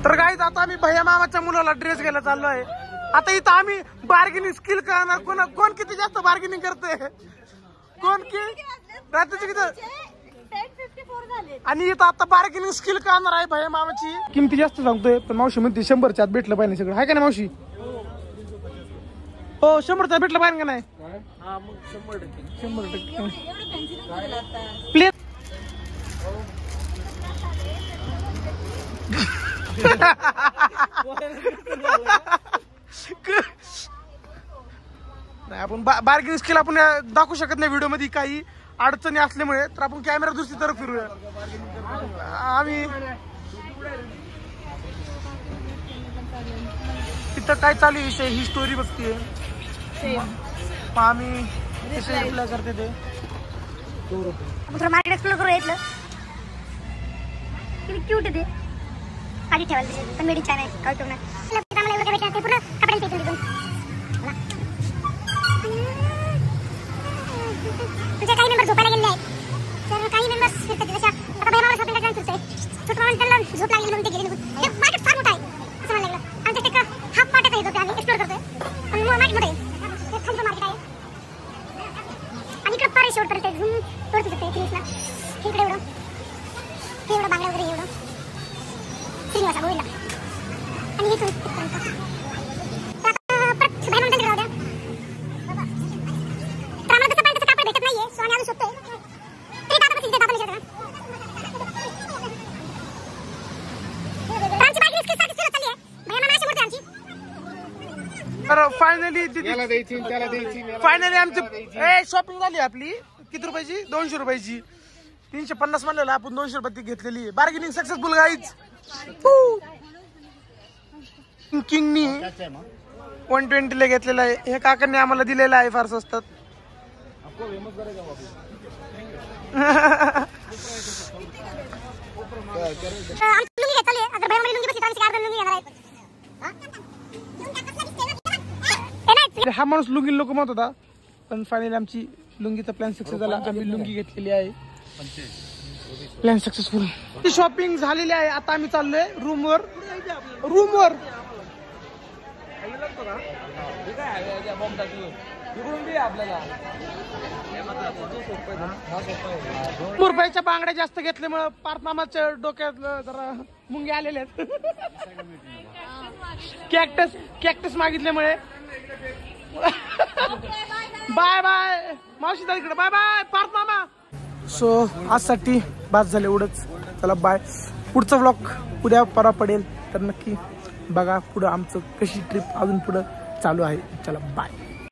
तर गाईज आता आम्ही भैया मामाच्या मुलाला ड्रेस घ्यायला चाललो आहे. आता इथं आम्ही बार्गेनिंग स्किल करणार, कोण किती जास्त बार्गेनिंग करते, कोण की रात्रीचे किती, आणि इथं आता बार्गेनिंग स्किल करणार आहे भैया मामाची. किमती जास्त सांगतोय पण मावशी म्हणते 100च्या आत भेटलं पाहिजे सगळं, आहे का नाही मावशी? हो 100च्या भेटलं पाहिजे का नाही? 100% प्लीज. नाही आपण बार्गेनिंग स्किल आपण दाखवू शकत नाही व्हिडिओ मध्ये, काही अडचणी असल्यामुळे, तर आपण कॅमेरा दुसरी तरफ फिरूया. आम्ही तिथं काय चालू विषय ही स्टोरी बघतीये, आम्ही कसे रिप्लाय करते ते मार्केट एक्सप्लोर करू येतलं किती क्यूट आहे ते. आधी ठेवायला पण मेडी छान आहे, कार्टून आहे. आम्हाला एवढं भेटणार ते पूर्ण कपड्यांना पेटून देतो. तुझे काही मेंबर झोपायला गेले आहेत, तर काही मेंबर्स फिरतात जशा आता भैया मामा शॉपिंग करायला फिरतोय. छोटं मामा त्यांना झोप लागली म्हणून ते गेले निघून. मार्केट फार मोठा आहे असं म्हणायला लागलं. आमच्या ते हाफ पार्ट येतो आम्ही एक्सप्लोर करतोय, पण मार्केट मोठं आहे, खालचं मार्केट आहे. आणि इकडं फार शेवटपर्यंत झूम तोडत होते फिनिशला. इकडे एवढं हे एवढं बांगड्या वगैरे एवढं श्रीनिवासा गोविंदा, आणि हे परत भैया मामांकडे राहू द्या. तर आम्हाला तसं पाहिजे कापड भेटत नाहीये, सो आम्ही अजून शोधतोय. तरी दादा बसले दादा नाही शकत. आमची बाईक रिस्क सारखी फिरत चालली आहे. भैया मामा अशी मोडते आमची. तर फायनली आमची शॉपिंग झाली आपली. किती रुपयाची? 200 रुपयाची. 350 म्हणलेलं आपण 200 रुपये घेतलेली. Bargaining successful guys. किंगनी 120 घेतलेलं आहे. हे काकांनी आम्हाला दिलेलं आहे फार स्वस्तात. हा माणूस लुंगी लोक म्हणत होता, पण फायनली आमची लुंगीचा प्लॅन सक्सेस झाला. आम्ही लुंगी घेतलेली आहे. Plan successful. शॉपिंग झालेली आहे. आता आम्ही चाललोय रूमवर. रुपयाच्या बांगड्या जास्त घेतल्यामुळे पार्थ मामाच्या डोक्यात जरा मुंगे आलेले आहेत. कॅक्टस मागितल्यामुळे. बाय बाय मावशी इकडे. बाय बाय पार्थ मामा. सो आजसाठी बास झाले एवढंच. चला बाय. पुढचा व्लॉग उद्या परवा पडेल, तर नक्की बघा पुढं आमचं कशी ट्रिप अजून पुढं चालू आहे. चला बाय.